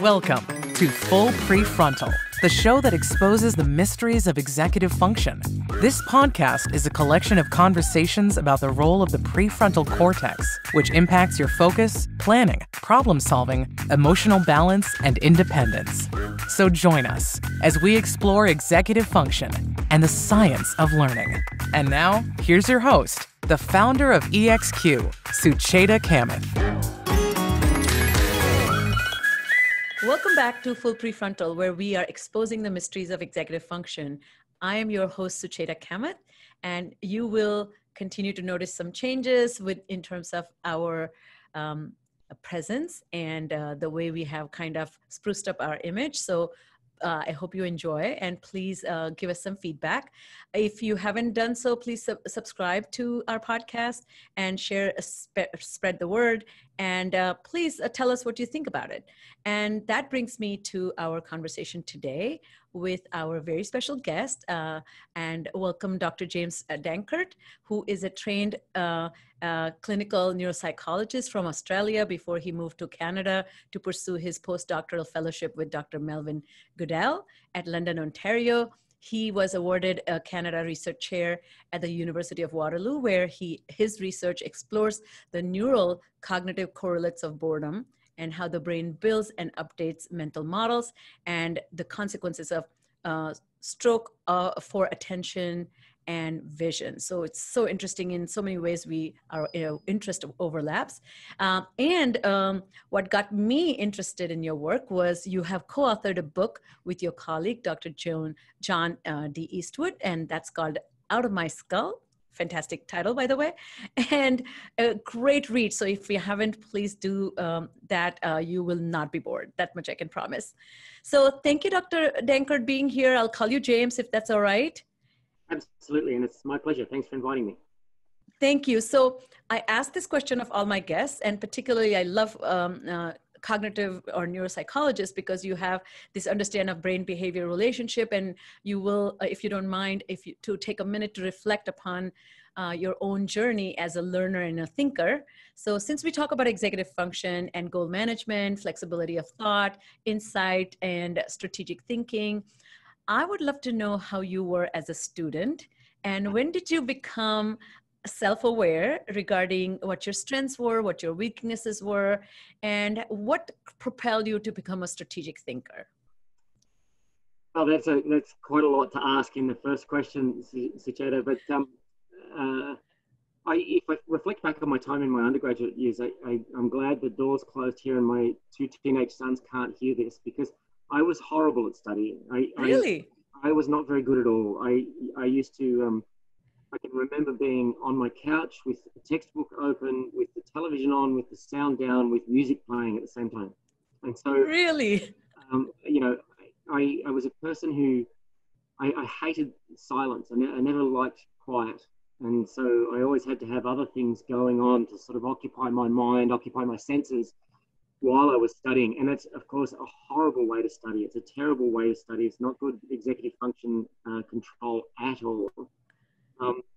Welcome to Full PreFrontal, the show that exposes the mysteries of executive function. This podcast is a collection of conversations about the role of the prefrontal cortex, which impacts your focus, planning, problem-solving, emotional balance, and independence. So join us as we explore executive function and the science of learning. And now, here's your host, the founder of EXQ, Sucheta Kamath. Welcome back to Full PreFrontal, where we are exposing the mysteries of executive function. I am your host, Sucheta Kamath, and you will continue to notice some changes in terms of our presence and the way we have kind of spruced up our image. So I hope you enjoy, and please give us some feedback. If you haven't done so, please subscribe to our podcast and share, spread the word, and please tell us what you think about it. And that brings me to our conversation today with our very special guest, and welcome Dr. James Danckert, who is a trained clinical neuropsychologist from Australia before he moved to Canada to pursue his postdoctoral fellowship with Dr. Melvyn Goodale at London, Ontario. He was awarded a Canada Research Chair at the University of Waterloo, where his research explores the neural cognitive correlates of boredom and how the brain builds and updates mental models and the consequences of stroke for attention and vision. So it's so interesting in so many ways. Our interest overlaps. What got me interested in your work was you have co-authored a book with your colleague, Dr. John D. Eastwood, and that's called Out of My Skull. Fantastic title, by the way, and a great read. So if you haven't, please do that. You will not be bored. That much I can promise. So thank you, Dr. Danckert, being here. I'll call you James, if that's all right. Absolutely, and it's my pleasure. Thanks for inviting me. Thank you. So I asked this question of all my guests, and particularly I love cognitive or neuropsychologist because you have this understanding of brain behavior relationship, and you will, if you don't mind, to take a minute to reflect upon your own journey as a learner and a thinker. So since we talk about executive function and goal management, flexibility of thought, insight, and strategic thinking, I would love to know how you were as a student, and when did you become self-aware regarding what your strengths were, what your weaknesses were, and what propelled you to become a strategic thinker? Well, that's quite a lot to ask in the first question, Sucheta, but if I reflect back on my time in my undergraduate years, I'm glad the door's closed here and my two teenage sons can't hear this, because I was horrible at studying. Really? I was not very good at all. I used to, I can remember being on my couch with the textbook open, with the television on, with the sound down, with music playing at the same time. And so, really, I was a person who, I hated silence. I never liked quiet. And so I always had to have other things going on to sort of occupy my mind, occupy my senses while I was studying. And that's, of course, a horrible way to study. It's a terrible way to study. It's not good executive function control at all.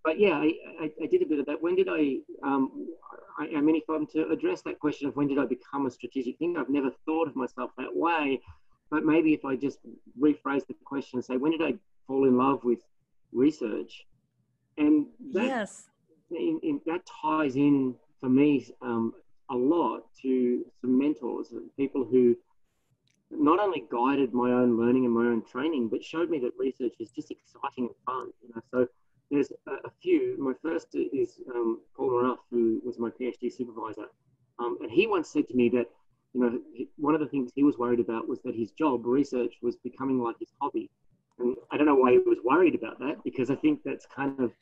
But yeah, I did a bit of that. When did I mean, if I'm to address that question of when did I become a strategic thinker, I've never thought of myself that way. But maybe if I just rephrase the question and say, when did I fall in love with research? And that, yes, that ties in for me a lot to some mentors, people who not only guided my own learning and my own training, but showed me that research is just exciting and fun. So there's a few. My first is Paul Moruff, who was my PhD supervisor. And he once said to me that, one of the things he was worried about was that his job, research, was becoming like his hobby. And I don't know why he was worried about that, because I think that's kind of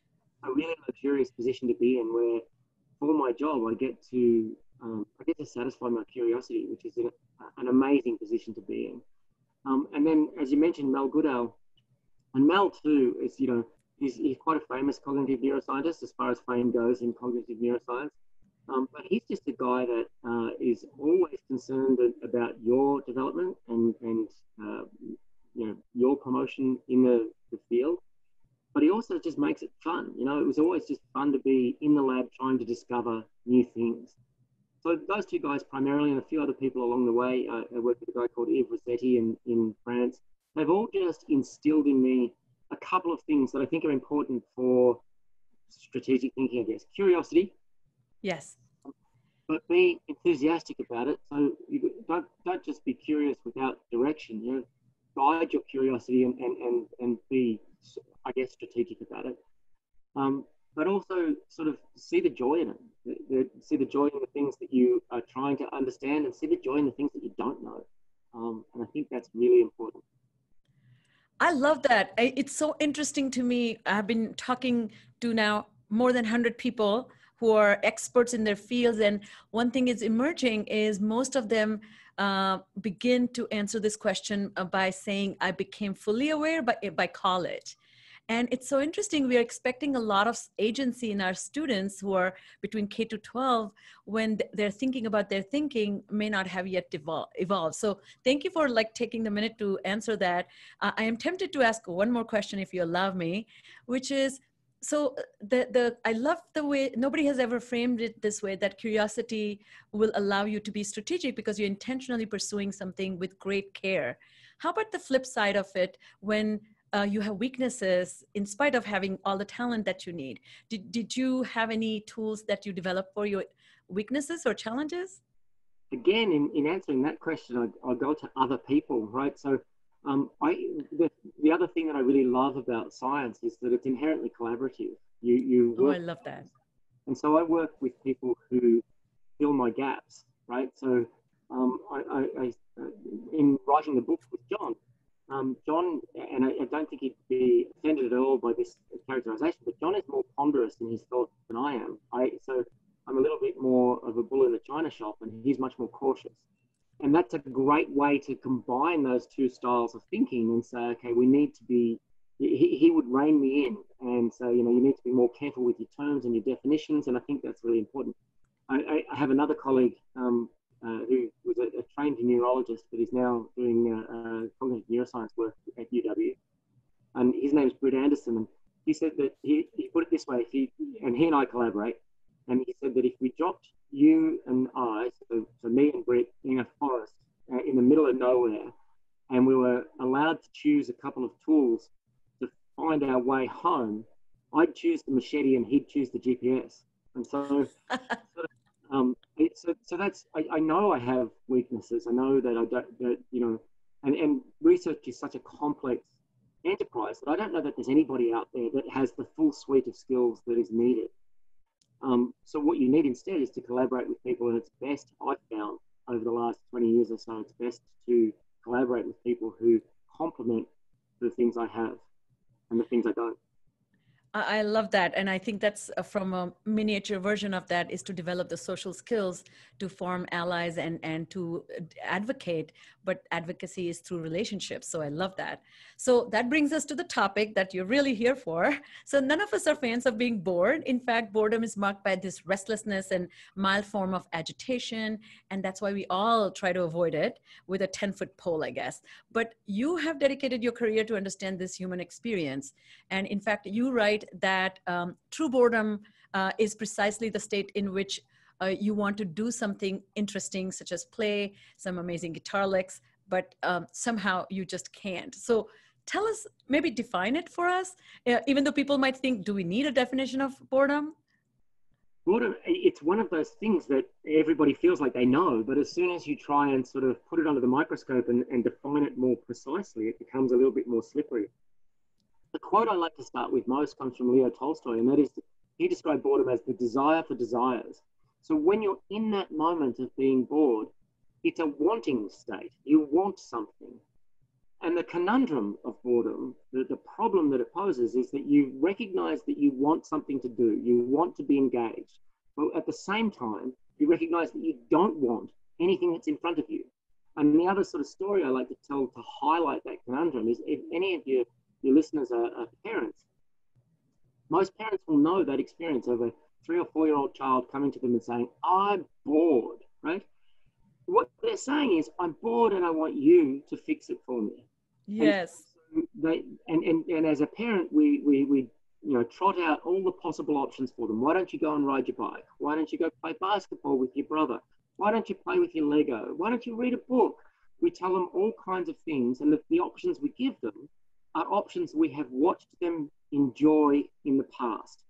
a really luxurious position to be in, where for my job, I get to satisfy my curiosity, which is an amazing position to be in. And then, as you mentioned, Mel Goodale, and Mel too is, he's quite a famous cognitive neuroscientist as far as fame goes in cognitive neuroscience. But he's just a guy that is always concerned about your development and your promotion in the field. But he also just makes it fun. It was always just fun to be in the lab trying to discover new things. So those two guys primarily, and a few other people along the way, I worked with a guy called Yves Rossetti in France. They've all just instilled in me a couple of things that I think are important for strategic thinking, I guess. Curiosity. Yes. But be enthusiastic about it. So you don't just be curious without direction. You know, guide your curiosity and be, I guess, strategic about it. But also sort of see the joy in it. See the joy in the things that you are trying to understand, and see the joy in the things that you don't know. And I think that's really important. I love that. It's so interesting to me. I've been talking to now more than 100 people who are experts in their fields. And one thing is emerging is most of them begin to answer this question by saying, I became fully aware by college. And it's so interesting. We are expecting a lot of agency in our students who are between K to 12 when they're thinking about their thinking may not have yet evolved. So thank you for taking the minute to answer that. I am tempted to ask one more question if you allow me, which is, so I love the way nobody has ever framed it this way, that curiosity will allow you to be strategic because you're intentionally pursuing something with great care. How about the flip side of it when you have weaknesses in spite of having all the talent that you need? Did you have any tools that you developed for your weaknesses or challenges? Again, in answering that question, I'll go to other people, right? So the other thing that I really love about science is that it's inherently collaborative. You work, I love that. And so I work with people who fill my gaps, right? So in writing the book with John, John, and I don't think he'd be offended at all by this characterization, but John is more ponderous in his thoughts than I am. So I'm a little bit more of a bull in the china shop, and he's much more cautious. And that's a great way to combine those two styles of thinking and say, okay, we need to be, he would rein me in and say, you need to be more careful with your terms and your definitions. And I think that's really important. I have another colleague who was a trained neurologist, but is now doing cognitive neuroscience work at UW. And his name's Britt Anderson. And he said that he put it this way, he and I collaborate. And he said that if we dropped you and I, so me and Britt, in a forest in the middle of nowhere, and we were allowed to choose a couple of tools to find our way home, I'd choose the machete and he'd choose the GPS. And so so that's, I know I have weaknesses. I know that I don't, and research is such a complex enterprise that I don't know that there's anybody out there that has the full suite of skills that is needed. So what you need instead is to collaborate with people, and it's best, I've found over the last 20 years or so, it's best to collaborate with people who complement the things I have and the things I don't. I love that. And I think that's from a miniature version of that is to develop the social skills to form allies and to advocate, but advocacy is through relationships. So I love that. So that brings us to the topic that you're really here for. So none of us are fans of being bored. In fact, boredom is marked by this restlessness and mild form of agitation. And that's why we all try to avoid it with a 10-foot pole, I guess. But you have dedicated your career to understand this human experience. And in fact, you write that true boredom is precisely the state in which you want to do something interesting, such as play some amazing guitar licks, but somehow you just can't. So tell us, maybe define it for us, even though people might think, do we need a definition of boredom? Boredom, it's one of those things that everybody feels like they know, but as soon as you try and sort of put it under the microscope and define it more precisely, it becomes a little bit more slippery. The quote I like to start with most comes from Leo Tolstoy, and that is, he described boredom as the desire for desires. So when you're in that moment of being bored, it's a wanting state. You want something. And the conundrum of boredom, the problem that it poses, is that you recognize that you want something to do. You want to be engaged. But at the same time, you recognize that you don't want anything that's in front of you. And the other sort of story I like to tell to highlight that conundrum is, if any of your listeners are parents, most parents will know that experience of a 3 or 4-year-old child coming to them and saying, I'm bored, right? What they're saying is, I'm bored and I want you to fix it for me. Yes. And as a parent, we trot out all the possible options for them. Why don't you go and ride your bike? Why don't you go play basketball with your brother? Why don't you play with your Lego? Why don't you read a book? We tell them all kinds of things, and the options we give them are options we have watched them enjoy in the past.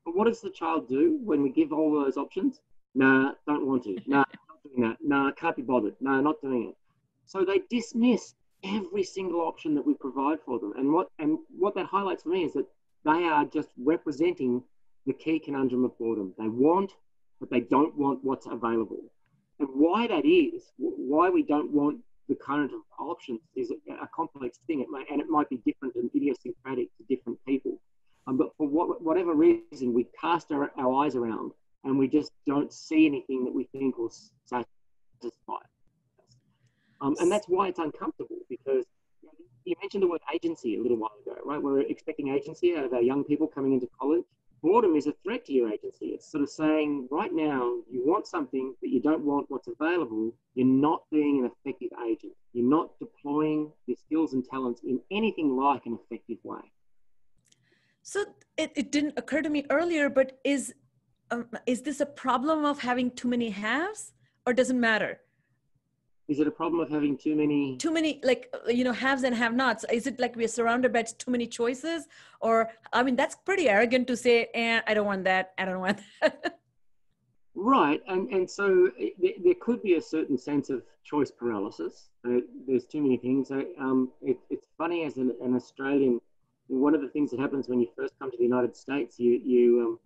But what does the child do when we give all those options? Nah, don't want to. Nah, not doing that. Nah, can't be bothered. Nah, not doing it. So they dismiss every single option that we provide for them. And what that highlights for me is that they are just representing the key conundrum of boredom. They want, but they don't want what's available. And why that is, why we don't want the current of options is a complex thing. It might be different and idiosyncratic to different people. But for whatever reason, we cast our eyes around and we just don't see anything that we think will satisfy us. And that's why it's uncomfortable, because you mentioned the word agency a little while ago, right? We're expecting agency out of our young people coming into college. Boredom is a threat to your agency. It's sort of saying, right now, you want something, but you don't want what's available. You're not being an effective agent. You're not deploying your skills and talents in anything like an effective way. So it didn't occur to me earlier, but is this a problem of having too many haves, or doesn't matter? Is it a problem of having too many, like, haves and have-nots? Is it like we're surrounded by too many choices? Or, I mean, that's pretty arrogant to say, I don't want that. I don't want that. Right. And so there could be a certain sense of choice paralysis. There's too many things. It's funny, as an Australian, one of the things that happens when you first come to the United States, you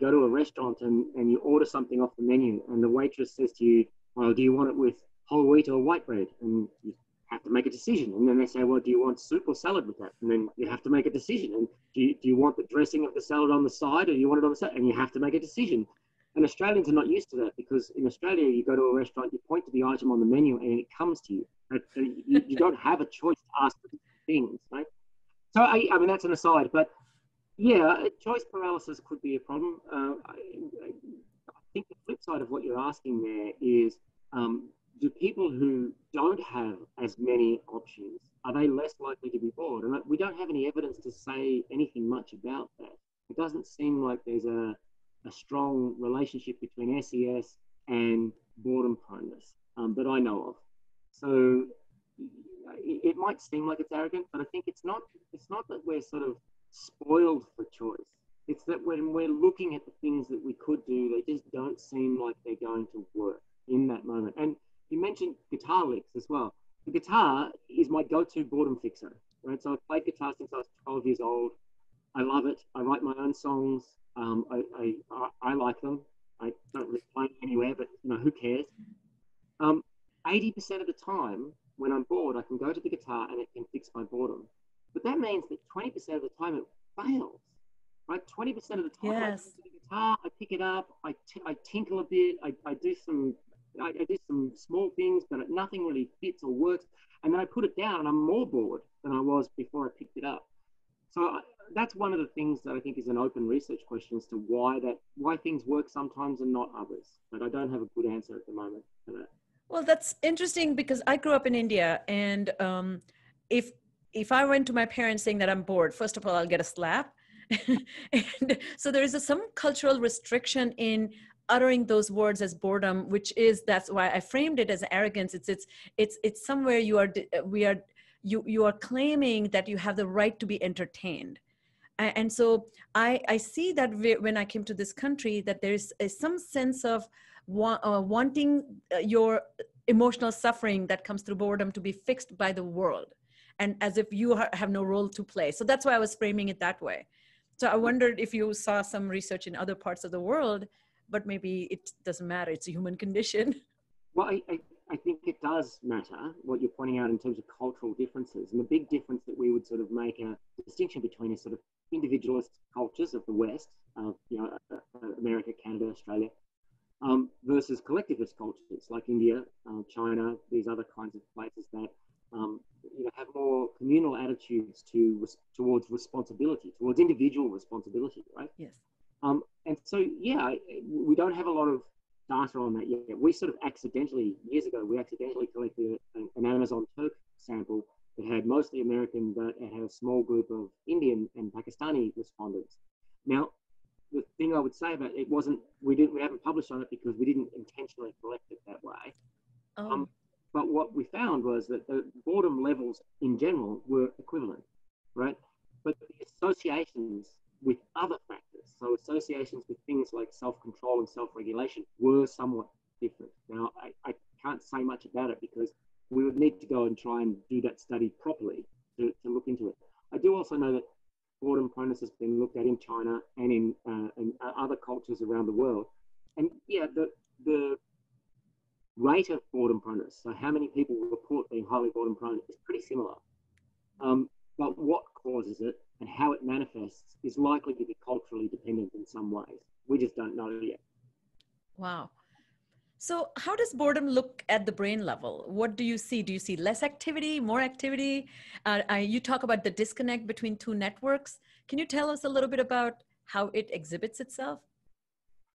go to a restaurant and you order something off the menu, and the waitress says to you, well, do you want it with whole wheat or white bread? And you have to make a decision. And then they say, well, do you want soup or salad with that? And then you have to make a decision. And do you want the dressing of the salad on the side, or do you want it on the side? And you have to make a decision. And Australians are not used to that, because in Australia, you go to a restaurant, you point to the item on the menu, and it comes to you. You don't have a choice to ask for things, right? So, I mean, that's an aside. But yeah, choice paralysis could be a problem. I think the flip side of what you're asking there is, do people who don't have as many options, are they less likely to be bored? And we don't have any evidence to say anything much about that. It doesn't seem like there's a strong relationship between SES and boredom proneness that I know of. So it might seem like it's arrogant, but I think it's not that we're sort of spoiled for choice. It's that when we're looking at the things that we could do, they just don't seem like they're going to work in that moment. And you mentioned guitar licks as well. The guitar is my go-to boredom fixer, right? So I've played guitar since I was 12 years old. I love it. I write my own songs. I like them. I don't really play them anywhere, but who cares? 80% of the time when I'm bored, I can go to the guitar and it can fix my boredom. But that means that 20% of the time it fails, right? 20% of the time, yes. I go to the guitar, I pick it up, I tinkle a bit, I do some small things, but nothing really fits or works. And then I put it down and I'm more bored than I was before I picked it up. So that's one of the things that I think is an open research question as to why things work sometimes and not others. But I don't have a good answer at the moment for that. Well, that's interesting, because I grew up in India, and if I went to my parents saying that I'm bored, first of all, I'll get a slap. And so there is some cultural restriction in uttering those words as boredom, that's why I framed it as arrogance. It's somewhere you are claiming that you have the right to be entertained. And so I see that when I came to this country, that there's some sense of wanting your emotional suffering that comes through boredom to be fixed by the world, and as if you have no role to play. So that's why I was framing it that way. So I wondered if you saw some research in other parts of the world, but maybe it doesn't matter. It's a human condition. Well, I think it does matter what you're pointing out in terms of cultural differences. And the big difference that we would sort of make a distinction between is sort of individualist cultures of the West, America, Canada, Australia, versus collectivist cultures like India, China, these other kinds of places that have more communal attitudes towards responsibility, towards individual responsibility, right? Yes. And so, yeah, we don't have a lot of data on that yet. We sort of years ago, we accidentally collected an Amazon Turk sample that had mostly American, but it had a small group of Indian and Pakistani respondents. Now, the thing I would say about it we haven't published on it because we didn't intentionally collect it that way. Oh, But what we found was that the boredom levels in general were equivalent, right? But the associations with other factors, so associations with things like self-control and self-regulation, were somewhat different. Now, I can't say much about it because we would need to go and try and do that study properly to look into it. I do also know that boredom proneness has been looked at in China and in other cultures around the world. And yeah, the rate of boredom proneness, so how many people report being highly boredom prone, is pretty similar. But what causes it and how it manifests is likely to be culturally dependent in some ways. We just don't know yet. wow. So how does boredom look at the brain level? What do you see? Do you see less activity, more activity? You talk about the disconnect between two networks. Can you tell us a little bit about how it exhibits itself?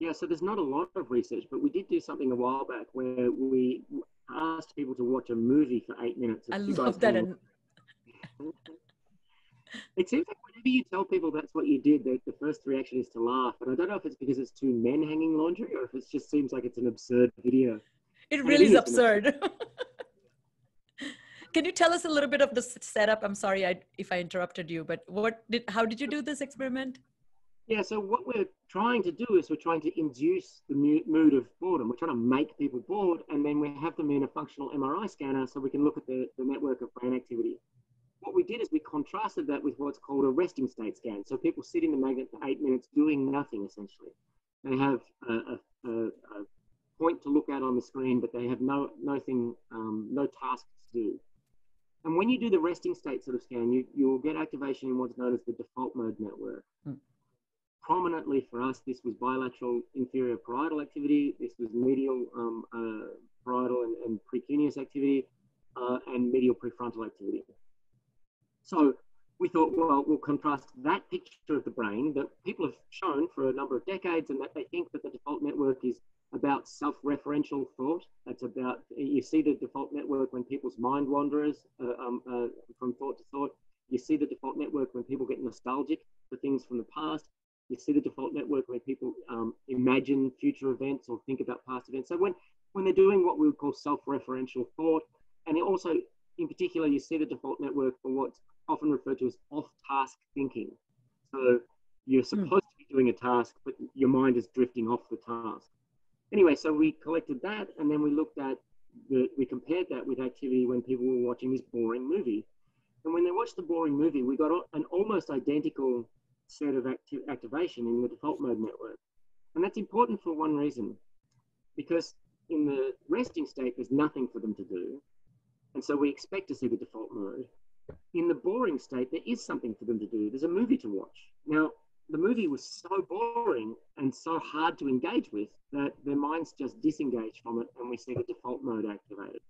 Yeah, so there's not a lot of research, but we did do something a while back where we asked people to watch a movie for 8 minutes. I love that. It seems like whenever you tell people that's what you did, the first reaction is to laugh. And I don't know if it's because it's two men hanging laundry or if it just seems like it's an absurd video. It really is absurd. Can you tell us a little bit of the setup? I'm sorry if I interrupted you, but how did you do this experiment? Yeah, so what we're trying to do is we're trying to induce the mood of boredom. We're trying to make people bored, and then we have them in a functional MRI scanner so we can look at the network of brain activity. What we did is we contrasted that with what's called a resting state scan. So people sit in the magnet for 8 minutes doing nothing, essentially. They have a point to look at on the screen, but they have no tasks to do. And when you do the resting state sort of scan, you'll get activation in what's known as the default mode network. Prominently for us, this was bilateral inferior parietal activity, this was medial parietal and precuneus activity, and medial prefrontal activity. So we thought, well, we'll contrast that picture of the brain that people have shown for a number of decades, and that they think that the default network is about self-referential thought. That's about, you see the default network when people's mind wanderers from thought to thought. You see the default network when people get nostalgic for things from the past. You see the default network when people imagine future events or think about past events. So when they're doing what we would call self-referential thought, and also in particular, you see the default network for what's often referred to as off-task thinking. So you're supposed to be doing a task, but your mind is drifting off the task. Anyway, so we collected that, and then we looked at we compared that with activity when people were watching this boring movie. And when they watched the boring movie, we got an almost identical set of activation in the default mode network. And that's important for one reason, because in the resting state, there's nothing for them to do. And so we expect to see the default mode. In the boring state, there is something for them to do. There's a movie to watch. Now, the movie was so boring and so hard to engage with that their minds just disengage from it, and we see the default mode activated.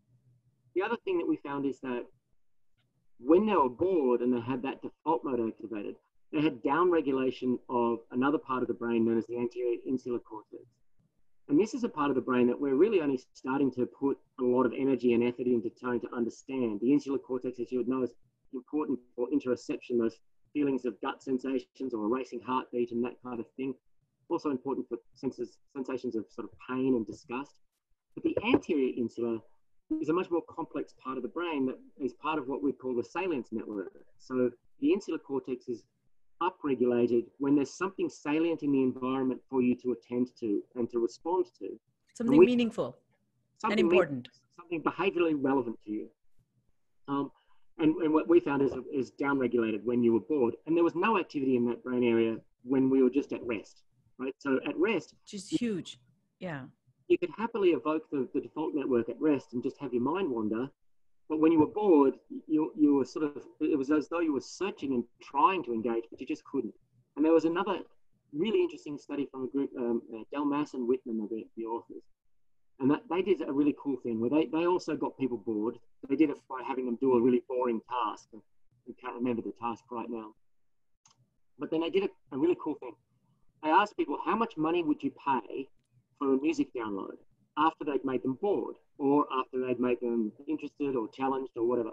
The other thing that we found is that when they were bored and they had that default mode activated, they had downregulation of another part of the brain known as the anterior insular cortex. And this is a part of the brain that we're really only starting to put a lot of energy and effort into trying to understand. The insular cortex, as you would know, is important for interoception, those feelings of gut sensations or a racing heartbeat and that kind of thing. Also important for sensations of sort of pain and disgust. But the anterior insular is a much more complex part of the brain that is part of what we call the salience network. So the insular cortex is upregulated when there's something salient in the environment for you to attend to and to respond to. Something meaningful and important. Something behaviorally relevant to you. And what we found is downregulated when you were bored. And there was no activity in that brain area when we were just at rest, right? So at rest... Which is huge, yeah. You could happily evoke the default network at rest and just have your mind wander. But when you were bored, you were sort of, it was as though you were searching and trying to engage, but you just couldn't. And there was another really interesting study from a group, Delmas and Whitman are the authors. And that they did a really cool thing where they also got people bored. They did it by having them do a really boring task. I can't remember the task right now. But then they did a really cool thing. They asked people, how much money would you pay for a music download after they'd made them bored or after they'd made them interested or challenged or whatever?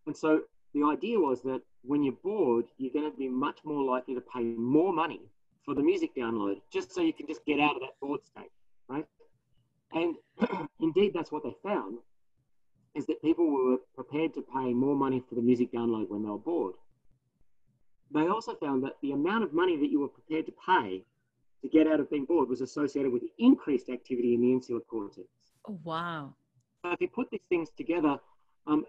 And so the idea was that when you're bored, you're going to be much more likely to pay more money for the music download, just so you can just get out of that bored state, right? And indeed, that's what they found, is that people were prepared to pay more money for the music download when they were bored. They also found that the amount of money that you were prepared to pay to get out of being bored was associated with increased activity in the insular cortex. Oh, wow. So if you put these things together, and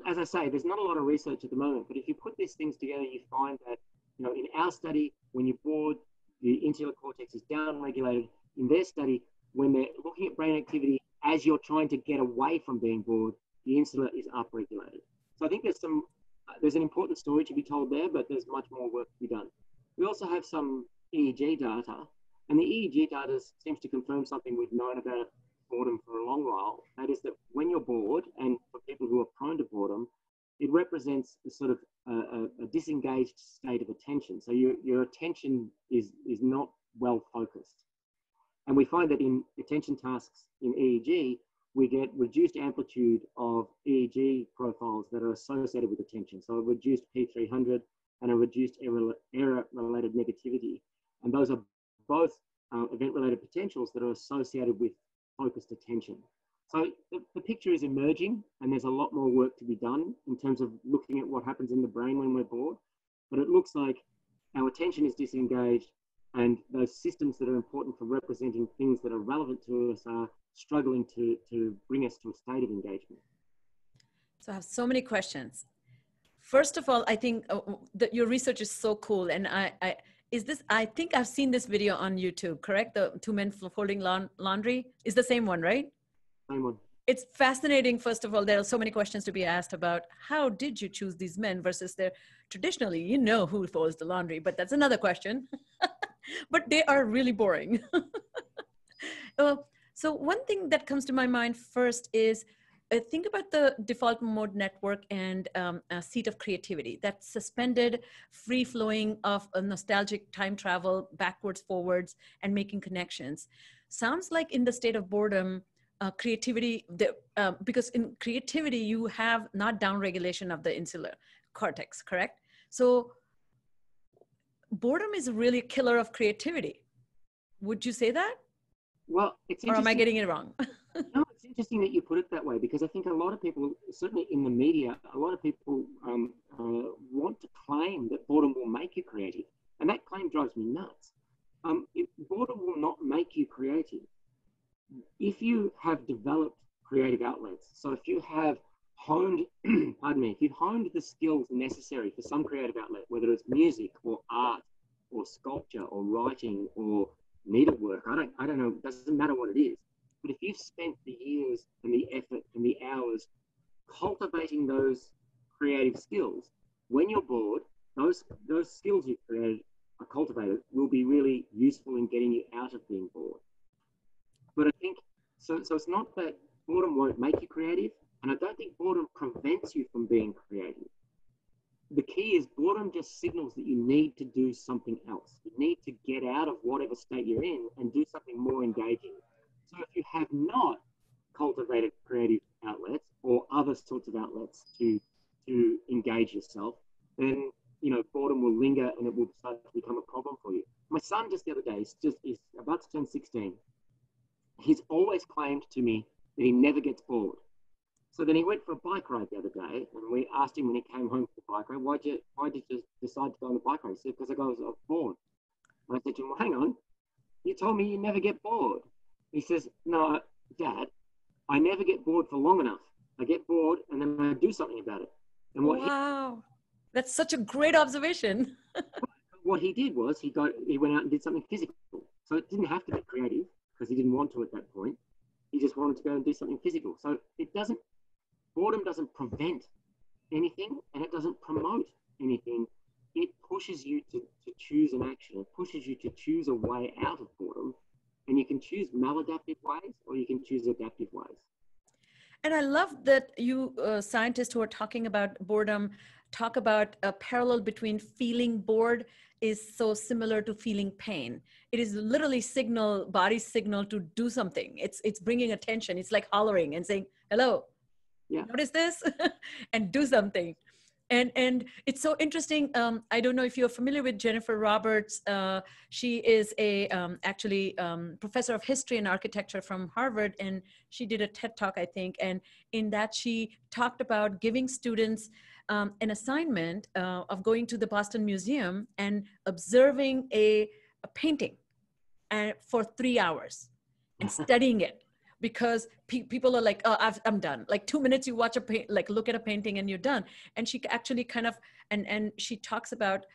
as I say, there's not a lot of research at the moment, but if you put these things together, you find that, you know, in our study, when you're bored, the insular cortex is downregulated. In their study, when they're looking at brain activity as you're trying to get away from being bored, the insula is upregulated. So I think there's an important story to be told there, but there's much more work to be done. We also have some EEG data, and the EEG data seems to confirm something we've known about boredom for a long while. That is that when you're bored, and for people who are prone to boredom, it represents a sort of a disengaged state of attention. So your attention is not well focused. And we find that in attention tasks in EEG, we get reduced amplitude of EEG profiles that are associated with attention. So a reduced P300 and a reduced error-related negativity. And those are both event-related potentials that are associated with focused attention. So the picture is emerging, and there's a lot more work to be done in terms of looking at what happens in the brain when we're bored. But it looks like our attention is disengaged, and those systems that are important for representing things that are relevant to us are struggling to bring us to a state of engagement. So I have so many questions. First of all, I think that your research is so cool. And I think I've seen this video on YouTube, correct? The two men folding laundry is the same one, right? Same one. It's fascinating. First of all, there are so many questions to be asked about how did you choose these men versus their traditionally, you know who folds the laundry, but that's another question. But they are really boring. So one thing that comes to my mind first is think about the default mode network and a seat of creativity, that suspended free flowing of a nostalgic time travel backwards, forwards, and making connections. Sounds like in the state of boredom, creativity, because in creativity, you have not downregulation of the insular cortex, correct? So boredom is really a killer of creativity. Would you say that? Well, it's interesting. Or am I getting it wrong? No, it's interesting that you put it that way, because I think a lot of people, certainly in the media, a lot of people want to claim that boredom will make you creative. And that claim drives me nuts. Boredom will not make you creative. If you have developed creative outlets, so if you have honed, if you've honed the skills necessary for some creative outlet, whether it's music or art or sculpture or writing or needlework, I don't know, it doesn't matter what it is. But if you've spent the years and the effort and the hours cultivating those creative skills, when you're bored, those skills you've created are cultivated will be really useful in getting you out of being bored. But I think, so it's not that boredom won't make you creative, and I don't think boredom prevents you from being creative. The key is boredom just signals that you need to do something else. You need to get out of whatever state you're in and do something more engaging. So if you have not cultivated creative outlets or other sorts of outlets to engage yourself, then, you know, boredom will linger and it will start to become a problem for you. My son just the other day, he's about to turn 16. He's always claimed to me that he never gets bored. So then he went for a bike ride the other day, and we asked him when he came home from the bike ride, why did you decide to go on the bike ride? He said, because I was bored. And I said to him, well, hang on, you told me you never get bored. He says, no, Dad, I never get bored for long enough. I get bored and then I do something about it. And wow, that's such a great observation. What he did was he went out and did something physical. So it didn't have to be creative because he didn't want to at that point. He just wanted to go and do something physical. So boredom doesn't prevent anything and it doesn't promote anything. It pushes you to choose an action. It pushes you to choose a way out of boredom. And you can choose maladaptive ways or you can choose adaptive ways. And I love that you scientists who are talking about boredom talk about a parallel between feeling bored is so similar to feeling pain. It is literally body's signal to do something. It's bringing attention. It's like hollering and saying, hello, yeah. Notice this and do something. And it's so interesting. I don't know if you're familiar with Jennifer Roberts. She is a actually professor of history and architecture from Harvard, and she did a TED Talk, I think. And in that, she talked about giving students an assignment of going to the Boston Museum and observing a painting and for 3 hours and studying it, because people are like, oh, I'm done. Like 2 minutes, you watch like look at a painting and you're done. And she actually kind of, and she talks about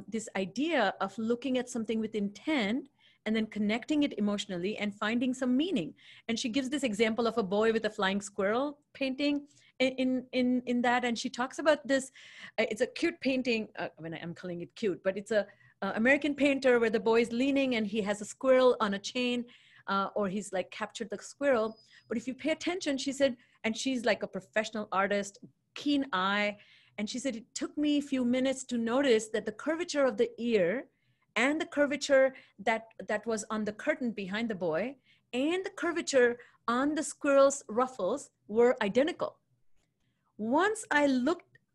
this idea of looking at something with intent and then connecting it emotionally and finding some meaning. And she gives this example of a boy with a flying squirrel painting in that. And she talks about this, it's a cute painting. I'm calling it cute, but it's a American painter where the boy is leaning and he has a squirrel on a chain, or he's like captured the squirrel. But if you pay attention, she said, and she's like a professional artist, keen eye. And she said, it took me a few minutes to notice that the curvature of the ear and the curvature that was on the curtain behind the boy and the curvature on the squirrel's ruffles were identical. Once I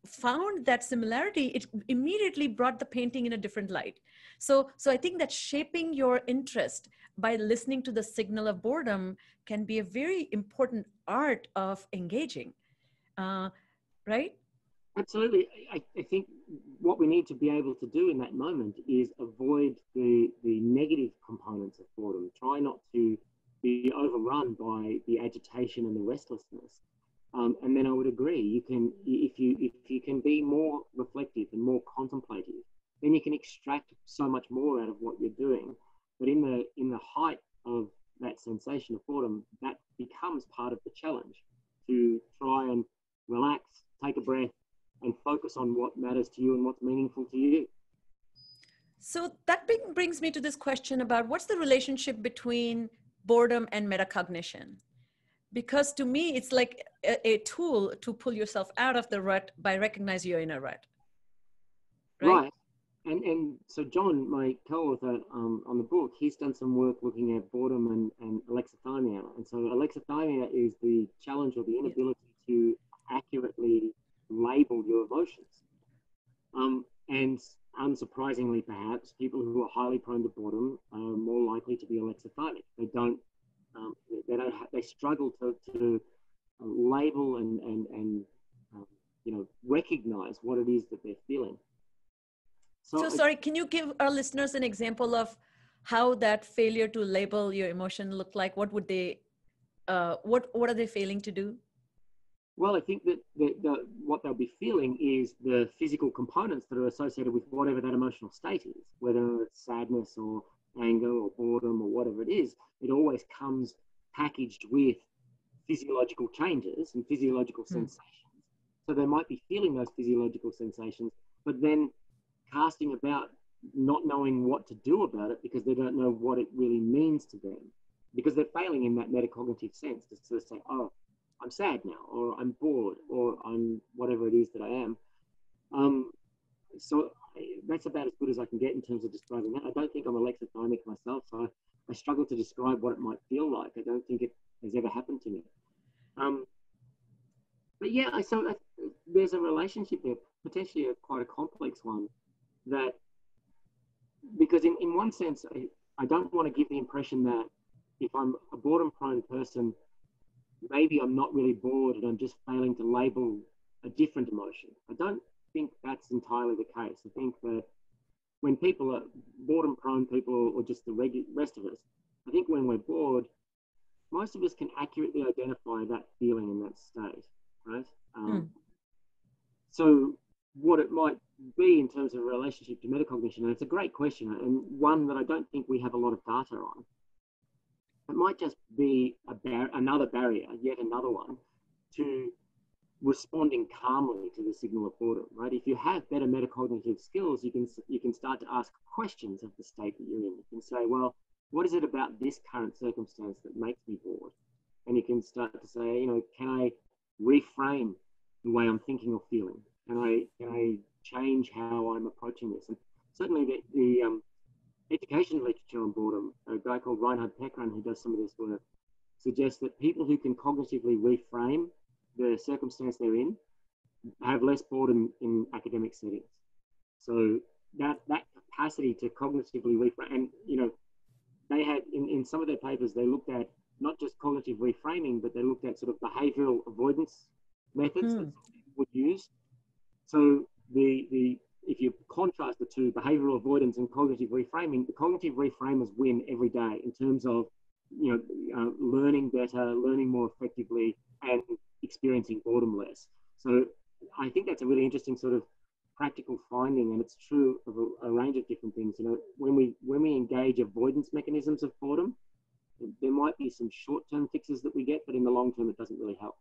found that similarity, it immediately brought the painting in a different light. So I think that shaping your interest by listening to the signal of boredom can be a very important art of engaging, right? Absolutely. I think what we need to be able to do in that moment is avoid the negative components of boredom. Try not to be overrun by the agitation and the restlessness. And then I would agree, you can, if you can be more reflective and more contemplative, then you can extract so much more out of what you're doing. But in the height of that sensation of boredom, that becomes part of the challenge, to try and relax, take a breath, and focus on what matters to you and what's meaningful to you. So that brings me to this question about what's the relationship between boredom and metacognition? Because to me, it's like a tool to pull yourself out of the rut by recognizing you're in a rut. Right. And so John, my co-author on the book, he's done some work looking at boredom and alexithymia. And so alexithymia is the challenge or the inability to accurately label your emotions. And unsurprisingly, perhaps, people who are highly prone to boredom are more likely to be alexithymic. They struggle to label and recognize what it is that they're feeling. So sorry, can you give our listeners an example of how that failure to label your emotion looked like? What would they, what are they failing to do? Well, I think that what they'll be feeling is the physical components that are associated with whatever that emotional state is, whether it's sadness or anger or boredom or whatever it is. It always comes packaged with physiological changes and physiological sensations. So they might be feeling those physiological sensations, but then casting about, not knowing what to do about it because they don't know what it really means to them, because they're failing in that metacognitive sense to sort of say, oh, I'm sad now, or I'm bored, or I'm whatever it is that I am. So that's about as good as I can get in terms of describing that. I don't think I'm alexithymic myself, so I struggle to describe what it might feel like. I don't think it has ever happened to me. But yeah, so there's a relationship there, potentially quite a complex one, that because in one sense, I don't want to give the impression that if I'm a boredom-prone person, maybe I'm not really bored and I'm just failing to label a different emotion. I don't think that's entirely the case. I think that when people are boredom-prone people, or just the rest of us, I think when we're bored, most of us can accurately identify that feeling in that state, right? So what it might be in terms of a relationship to metacognition, and it's a great question, and one that I don't think we have a lot of data on. It might just be another barrier, yet another one, to responding calmly to the signal of boredom, right? If you have better metacognitive skills, you can start to ask questions of the state that you're in. You can say, well, what is it about this current circumstance that makes me bored? And you can start to say, can I reframe the way I'm thinking or feeling? Can I change how I'm approaching this? And certainly the education literature on boredom, a guy called Reinhard Peckran, who does some of this work, suggests that people who can cognitively reframe the circumstance they're in have less boredom in academic settings. So that capacity to cognitively reframe, and they had in some of their papers, they looked at not just cognitive reframing, but they looked at sort of behavioral avoidance methods that people would use. So if you contrast the two, behavioral avoidance and cognitive reframing, the cognitive reframers win every day in terms of learning better, learning more effectively, and experiencing boredom less. So I think that's a really interesting sort of practical finding, and it's true of a range of different things. When we engage avoidance mechanisms of boredom, there might be some short-term fixes that we get, but in the long term, it doesn't really help.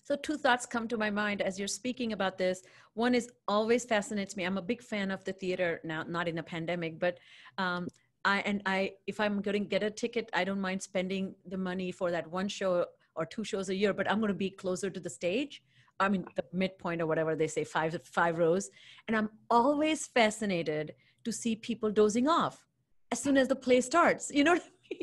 So two thoughts come to my mind as you're speaking about this. One is always fascinates me. I'm a big fan of the theater now, not in a pandemic, but if I'm going to get a ticket, I don't mind spending the money for that one show or two shows a year, but I'm going to be closer to the stage. I mean, the midpoint or whatever they say, five rows. And I'm always fascinated to see people dozing off as soon as the play starts. You know what I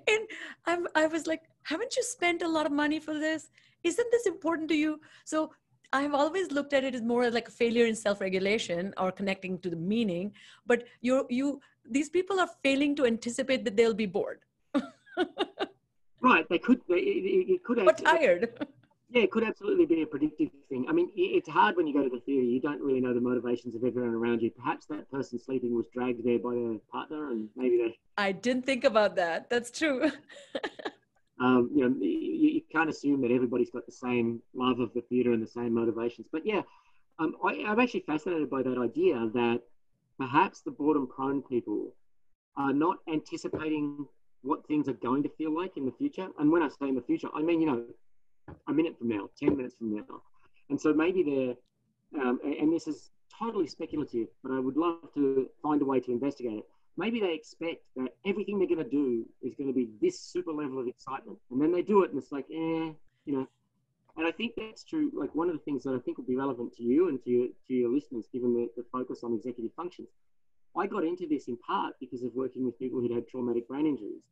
mean? And I was like, haven't you spent a lot of money for this? Isn't this important to you? So I've always looked at it as more like a failure in self-regulation or connecting to the meaning, but these people are failing to anticipate that they'll be bored. Right, it could have. Or tired. Yeah, it could absolutely be a predictive thing. I mean, it's hard when you go to the theatre. You don't really know the motivations of everyone around you. Perhaps that person sleeping was dragged there by their partner, and maybe they... I didn't think about that. That's true. You can't assume that everybody's got the same love of the theatre and the same motivations. But yeah, I'm actually fascinated by that idea that perhaps the boredom-prone people are not anticipating what things are going to feel like in the future. And when I say in the future, I mean, a minute from now, 10 minutes from now. And so maybe they're, and this is totally speculative, but I would love to find a way to investigate it. Maybe they expect that everything they're going to do is going to be this super level of excitement. And then they do it and it's like, And I think that's true. Like one of the things that I think will be relevant to you and to your listeners, given the focus on executive functions, I got into this in part because of working with people who'd had traumatic brain injuries.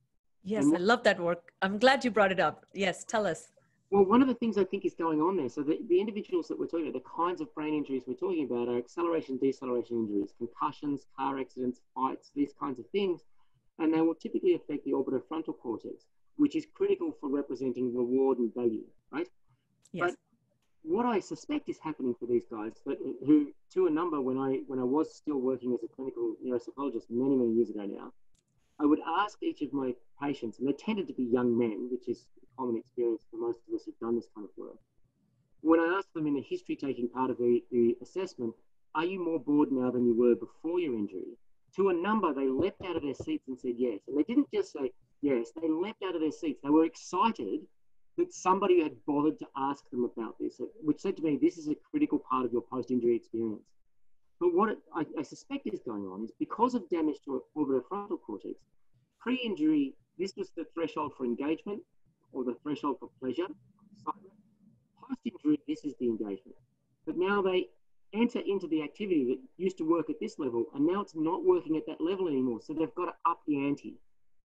Yes, I love that work. I'm glad you brought it up. Yes, tell us. Well, one of the things I think is going on there, so the individuals that we're talking about, the kinds of brain injuries we're talking about are acceleration, deceleration injuries, concussions, car accidents, fights, these kinds of things. And they will typically affect the orbitofrontal cortex, which is critical for representing reward and value, right? Yes. But what I suspect is happening for these guys, who to a number, when I was still working as a clinical neuropsychologist many, many years ago now, I would ask each of my patients, and they tended to be young men, which is a common experience for most of us who've done this kind of work. When I asked them in the history-taking part of the assessment, are you more bored now than you were before your injury? To a number, they leapt out of their seats and said yes. And they didn't just say yes, they leapt out of their seats. They were excited that somebody had bothered to ask them about this, which said to me, this is a critical part of your post-injury experience. But what I suspect is going on is because of damage to orbitofrontal cortex, pre-injury, this was the threshold for engagement or the threshold for pleasure. Post-injury, this is the engagement. But now they enter into the activity that used to work at this level, and now it's not working at that level anymore. So they've got to up the ante.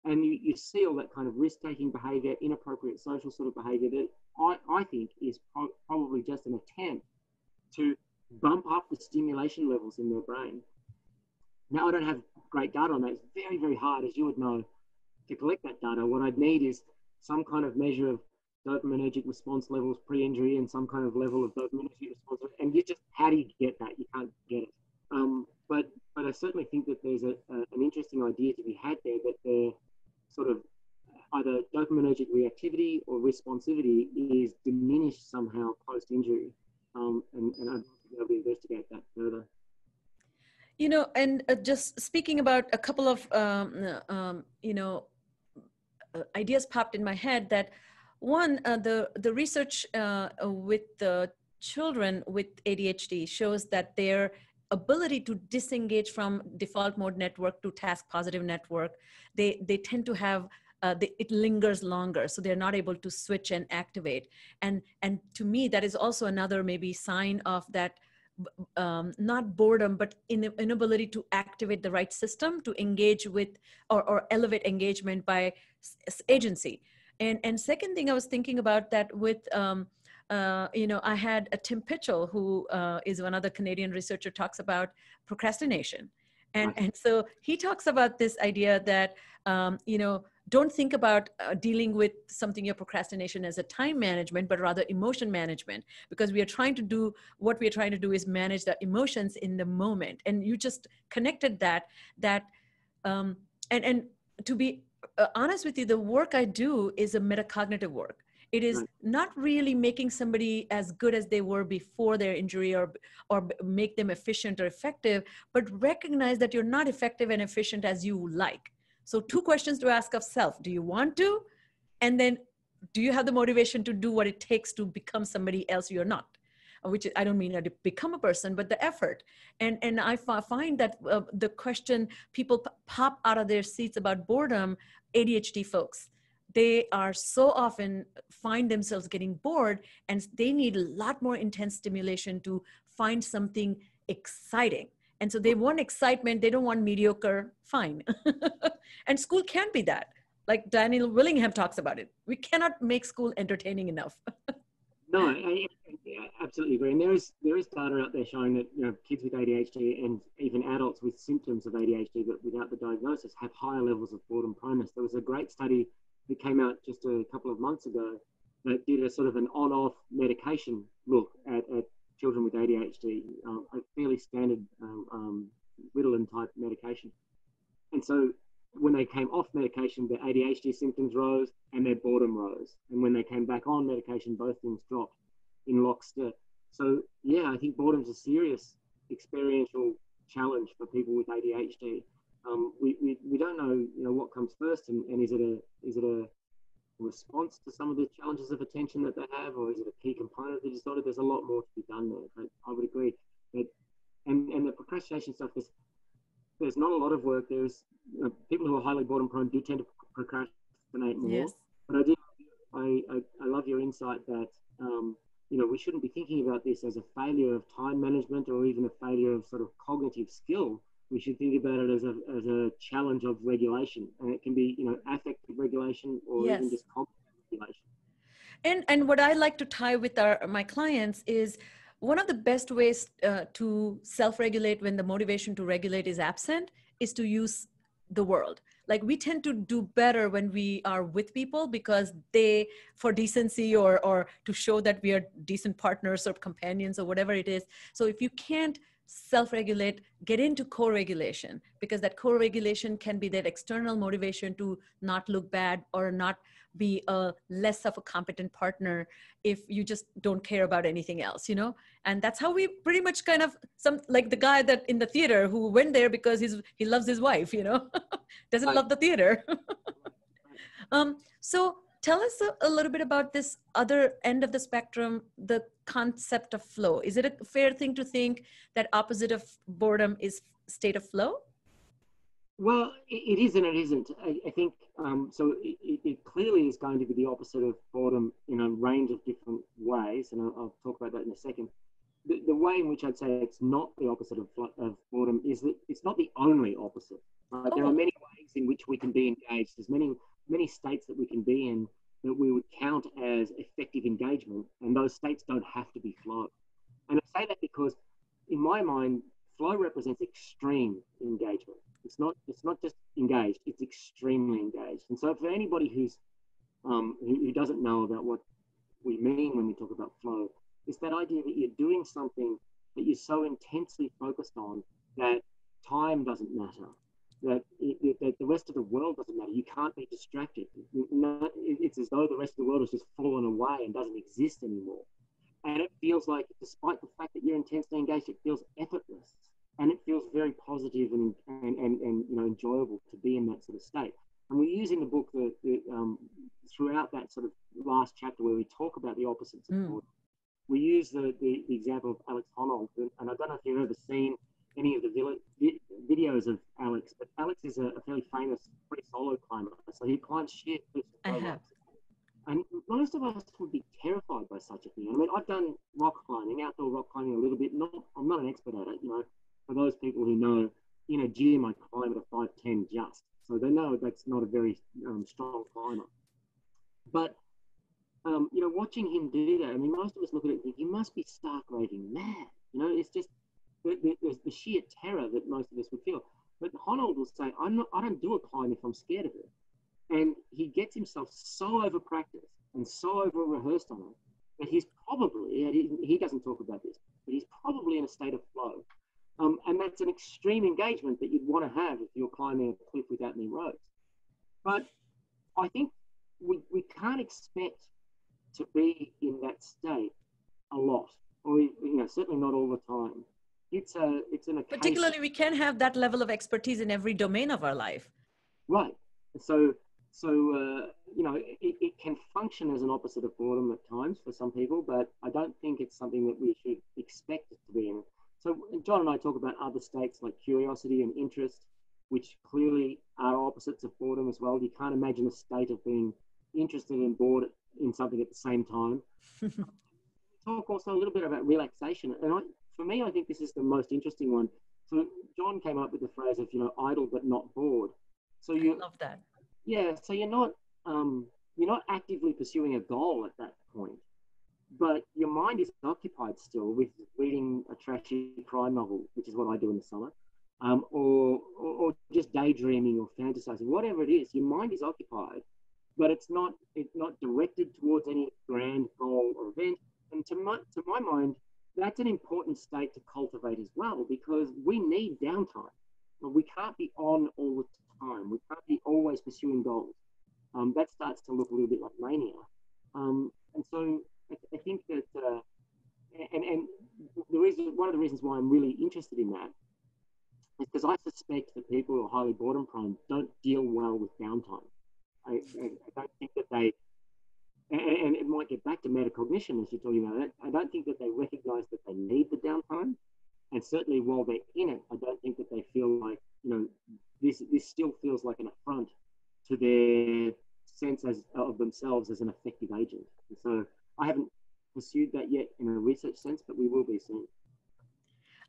And you see all that kind of risk-taking behavior, inappropriate social sort of behavior that I think is probably just an attempt to bump up the stimulation levels in their brain. Now, I don't have great data on that. It's very, very hard, as you would know, to collect that data. What I'd need is some kind of measure of dopaminergic response levels pre-injury and some kind of level of dopaminergic response. And how do you get that? You can't get it. But I certainly think that there's an interesting idea to be had there, that they're sort of either dopaminergic reactivity or responsivity is diminished somehow post-injury. And I'd be able to investigate that further. And just speaking about a couple of, ideas popped in my head that one, the research with the children with ADHD shows that their ability to disengage from default mode network to task positive network, they tend to have it lingers longer, so they're not able to switch and activate. And to me, that is also another maybe sign of that, not boredom, but inability to activate the right system to engage with or elevate engagement by agency. And second thing I was thinking about that with I had a Tim Pitchell, who is one other Canadian researcher, talks about procrastination. And so he talks about this idea that, don't think about dealing with something, your procrastination, as a time management, but rather emotion management, because what we are trying to do is manage the emotions in the moment. And you just connected that, and to be honest with you, the work I do is a metacognitive work. It is not really making somebody as good as they were before their injury, or make them efficient or effective, but recognize that you're not effective and efficient as you like. So 2 questions to ask of self: do you want to? And then, do you have the motivation to do what it takes to become somebody else you're not? Which I don't mean to become a person, but the effort. And I find that the question people pop out of their seats about boredom, ADHD folks, they are so often find themselves getting bored, and they need a lot more intense stimulation to find something exciting. And so they want excitement. They don't want mediocre. Fine. And school can't be that. Like Daniel Willingham talks about it. We cannot make school entertaining enough. No, I absolutely agree. And there is data out there showing that kids with ADHD and even adults with symptoms of ADHD but without the diagnosis have higher levels of boredom proneness. There was a great study that came out just a couple of months ago that did a sort of an on-off medication look at children with ADHD, a fairly standard Ritalin type medication. And so when they came off medication, their ADHD symptoms rose and their boredom rose. And when they came back on medication, both things dropped in lockstep. So yeah, I think boredom's a serious experiential challenge for people with ADHD. We don't know, what comes first, and is it a response to some of the challenges of attention that they have, or is it a key component of the disorder? There's a lot more to be done there, but I would agree that, and the procrastination stuff, there's not a lot of work. There's people who are highly boredom prone do tend to procrastinate more. Yes. But I love your insight that we shouldn't be thinking about this as a failure of time management or even a failure of sort of cognitive skill. We should think about it as a challenge of regulation, and it can be affective regulation or yes. even just cognitive regulation. And what I like to tie with my clients is, one of the best ways to self-regulate when the motivation to regulate is absent is to use the world. Like, we tend to do better when we are with people, because they, for decency or to show that we are decent partners or companions or whatever it is. So if you can't self-regulate, get into co-regulation, because that co-regulation can be that external motivation to not look bad or not be a less of a competent partner if you just don't care about anything else, and that's how we pretty much kind of, like the guy that in the theater who went there because he loves his wife, doesn't love the theater. So tell us a little bit about this other end of the spectrum, the concept of flow. Is it a fair thing to think that opposite of boredom is state of flow? Well, it is and it isn't. I think so. It clearly is going to be the opposite of boredom in a range of different ways, and I'll talk about that in a second. The way in which I'd say it's not the opposite of boredom is that it's not the only opposite. Right? There are many ways in which we can be engaged. There's many states that we can be in that we would count as effective engagement, and those states don't have to be flow. And I say that because, in my mind, flow represents extreme engagement. It's not just engaged; it's extremely engaged. And so, for anybody who doesn't know about what we mean when we talk about flow, it's that idea that you're doing something that you're so intensely focused on that time doesn't matter, that the rest of the world doesn't matter. You can't be distracted. It's as though the rest of the world has just fallen away and doesn't exist anymore. And it feels like, despite the fact that you're intensely engaged, it feels effortless. And it feels very positive and enjoyable to be in that sort of state. And we use in the book throughout that sort of last chapter where we talk about the opposites of boredom. We use the example of Alex Honnold, and I don't know if you've ever seen any of the videos of Alex, but Alex is a fairly famous free solo climber. So he climbs sheer cliffs. And most of us would be terrified by such a thing. I mean, I've done rock climbing, outdoor rock climbing a little bit. I'm not an expert at it, For those people who know, in a gym, I climb at a 5'10" just. So they know that's not a very strong climber. But watching him do that, I mean, most of us look at it and think, he must be stark raving mad. It's just the sheer terror that most of us would feel. But Honnold will say, I don't do a climb if I'm scared of it. And he gets himself so over practiced and so over rehearsed on it that he's probably, and he doesn't talk about this, but he's probably in a state of flow. And that's an extreme engagement that you'd want to have if you're climbing a cliff without any ropes. But I think we can't expect to be in that state a lot, or certainly not all the time. It's an occasion. Particularly, we can have that level of expertise in every domain of our life. Right. So it can function as an opposite of boredom at times for some people, but I don't think it's something that we should expect it to be in. So John and I talk about other states like curiosity and interest, which clearly are opposites of boredom as well. You can't imagine a state of being interested and bored in something at the same time. Talk also a little bit about relaxation. And for me, I think this is the most interesting one. So John came up with the phrase of, idle but not bored. So I love that. Yeah, so you're not actively pursuing a goal at that point, but your mind is occupied still with reading a trashy crime novel, which is what I do in the summer, or just daydreaming or fantasizing, whatever it is. Your mind is occupied, but it's not directed towards any grand goal or event. And to my mind, that's an important state to cultivate as well, because we need downtime. We can't be on all the time. We can't be always pursuing goals. That starts to look a little bit like mania. And so I think that, and one of the reasons why I'm really interested in that is because I suspect that people who are highly boredom prone don't deal well with downtime. I don't think that they, and it might get back to metacognition as you're talking about it, I don't think that they recognize that they need the downtime. And certainly while they're in it, I don't think that they feel like, this still feels like an affront to their sense of themselves as an effective agent. And so I haven't pursued that yet in a research sense, but we will be soon.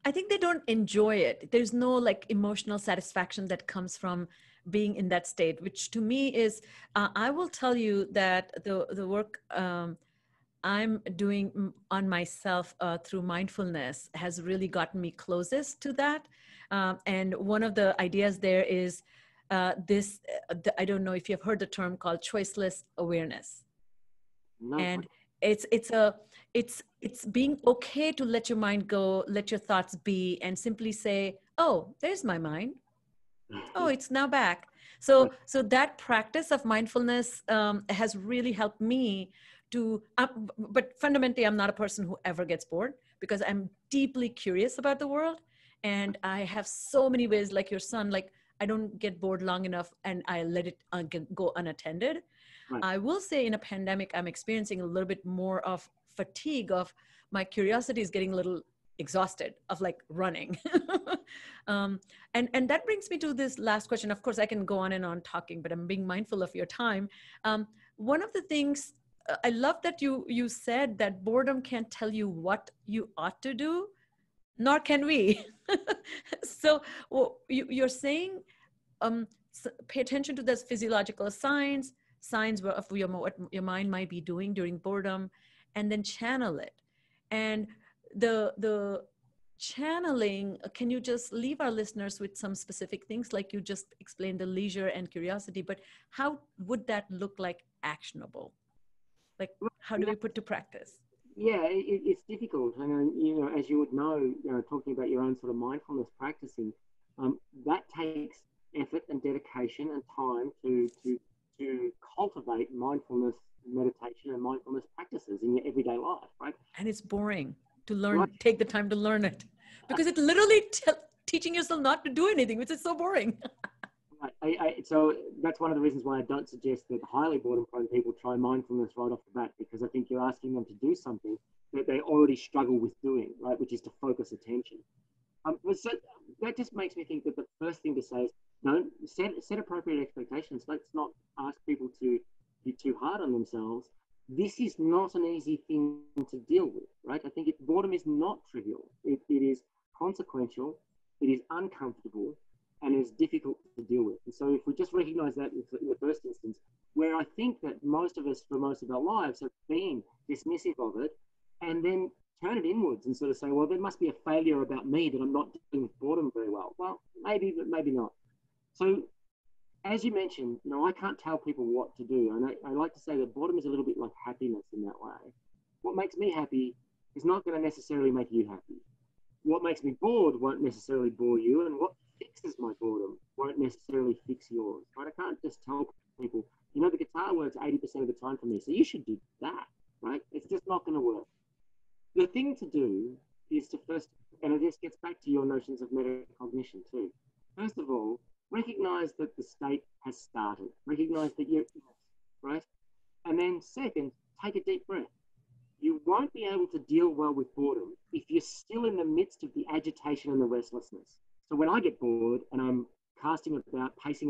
I think they don't enjoy it. There's no emotional satisfaction that comes from being in that state, which to me is, I will tell you that the work I'm doing on myself through mindfulness has really gotten me closest to that. And one of the ideas there is I don't know if you've heard the term called choiceless awareness. No. And it's being okay to let your mind go, let your thoughts be, and simply say, oh, there's my mind. Oh, it's now back. So that practice of mindfulness has really helped me to, but fundamentally, I'm not a person who ever gets bored, because I'm deeply curious about the world. And I have so many ways, like your son, I don't get bored long enough and I let it go unattended. Right. I will say in a pandemic, I'm experiencing a little bit more of fatigue of my curiosity is getting a little exhausted of running. And that brings me to this last question. Of course, I can go on and on talking, but I'm being mindful of your time. One of the things I love that you said that boredom can't tell you what you ought to do, nor can we. So you're saying pay attention to those physiological signs of what your mind might be doing during boredom, and then channel it. And the channeling, can you just leave our listeners with some specific things, like you just explained the leisure and curiosity, but how would that look like actionable? How do we put to practice? Yeah, it's difficult. And, as you would know, talking about your own sort of mindfulness practicing, that takes effort and dedication and time to cultivate mindfulness meditation and mindfulness practices in your everyday life, right? And it's boring to learn, right. Take the time to learn it, because it's literally teaching yourself not to do anything, which is so boring. Right. So that's one of the reasons why I don't suggest that highly boredom prone people try mindfulness right off the bat, because I think you're asking them to do something that they already struggle with doing, right? Which is to focus attention. So that just makes me think that the first thing to say is, set appropriate expectations. Let's not ask people to be too hard on themselves. This is not an easy thing to deal with, right? I think boredom is not trivial. It is consequential. It is uncomfortable. And it's difficult to deal with. And so if we just recognize that in the first instance, where I think that most of us, for most of our lives, have been dismissive of it and then turn it inwards and sort of say, well, there must be a failure about me that I'm not dealing with boredom very well. Well, maybe, but maybe not. So as you mentioned, I can't tell people what to do. And I like to say that boredom is a little bit like happiness in that way. What makes me happy is not going to necessarily make you happy. What makes me bored won't necessarily bore you, and what fixes my boredom won't necessarily fix yours. Right? I can't just tell people, the guitar works 80% of the time for me, so you should do that, right? It's just not going to work. The thing to do is to first, and this gets back to your notions of metacognition too. First of all, recognize that the state has started. Recognize that you're in it, right? And then second, take a deep breath. You won't be able to deal well with boredom if you're still in the midst of the agitation and the restlessness. So when I get bored and I'm pacing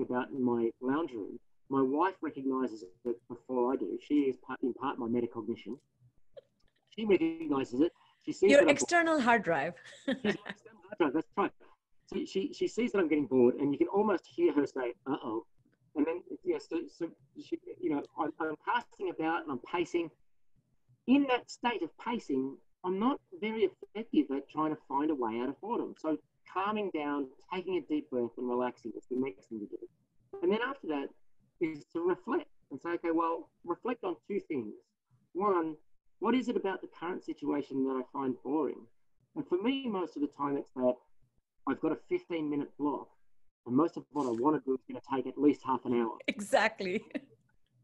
about in my lounge room, my wife recognizes it before I do. She is in part my metacognition. She recognizes it. She sees your external hard drive. She's my external hard drive, that's right. So she sees that I'm getting bored, and you can almost hear her say, uh-oh. And then, so she, I'm casting about and I'm pacing. In that state of pacing, I'm not very effective at trying to find a way out of boredom. So calming down, taking a deep breath and relaxing is the next thing to do. And then after that is to reflect and say, okay, well, reflect on two things. One, what is it about the current situation that I find boring? And for me, most of the time, it's that I've got a 15-minute block, and most of what I want to do is going to take at least half an hour. Exactly.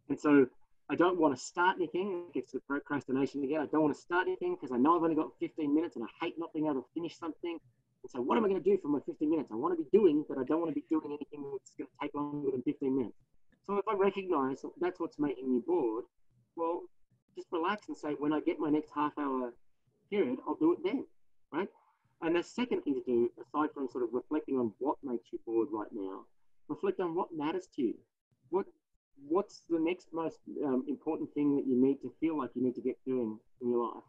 And so I don't want to start anything. It gets to procrastination again. I don't want to start anything because I know I've only got 15 minutes and I hate not being able to finish something. And so what am I going to do for my 15 minutes? I want to be doing, but I don't want to be doing anything that's going to take longer than 15 minutes. So if I recognize that that's what's making me bored, well, just relax and say, when I get my next half-hour period, I'll do it then, right? And the second thing to do, aside from sort of reflecting on what makes you bored right now, reflect on what matters to you. What's the next most important thing that you need to feel like you need to get doing in your life?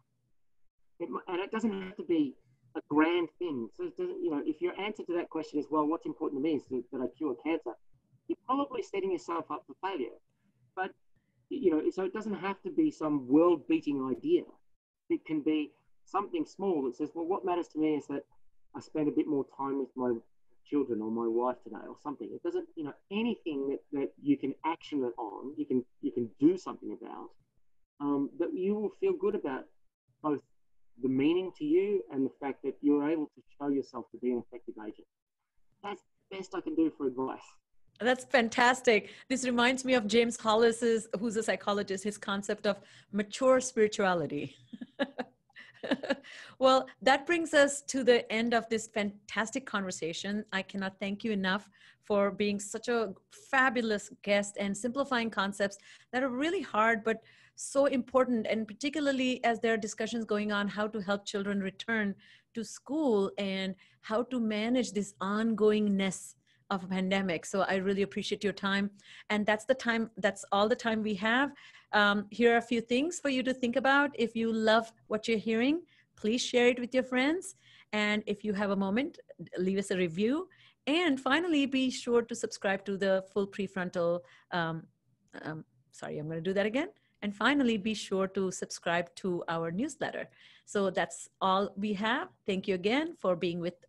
And it doesn't have to be a grand thing. So it doesn't, if your answer to that question is, well, what's important to me is that I cure cancer, you're probably setting yourself up for failure. But, so it doesn't have to be some world-beating idea. It can be something small that says, well, what matters to me is that I spend a bit more time with my children or my wife today or something. It doesn't, anything that you can action it on, you can do something about, that you will feel good about both the meaning to you and the fact that you're able to show yourself to be an effective agent. That's the best I can do for advice. That's fantastic. This reminds me of James Hollis's, who's a psychologist, his concept of mature spirituality. Well, that brings us to the end of this fantastic conversation. I cannot thank you enough for being such a fabulous guest and simplifying concepts that are really hard, but so important. And particularly as there are discussions going on how to help children return to school and how to manage this ongoingness of a pandemic. So I really appreciate your time. And that's all the time we have. Here are a few things for you to think about. If you love what you're hearing, please share it with your friends. And if you have a moment, leave us a review. And finally, be sure to subscribe to the full PreFrontal. Sorry, I'm going to do that again. And finally, be sure to subscribe to our newsletter. So that's all we have. Thank you again for being with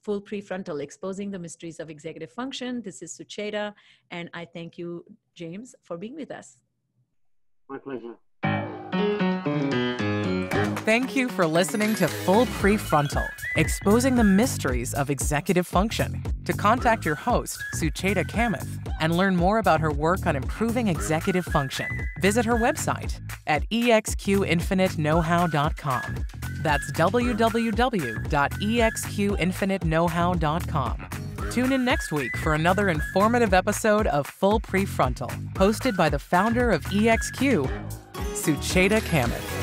Full PreFrontal, Exposing the Mysteries of Executive Function. This is Sucheta, and I thank you, James, for being with us. My pleasure. Thank you for listening to Full PreFrontal, Exposing the Mysteries of Executive Function. To contact your host, Sucheta Kamath, and learn more about her work on improving executive function, visit her website at exqinfiniteknowhow.com. That's www.exqinfiniteknowhow.com. Tune in next week for another informative episode of Full PreFrontal, hosted by the founder of EXQ, Sucheta Kamath.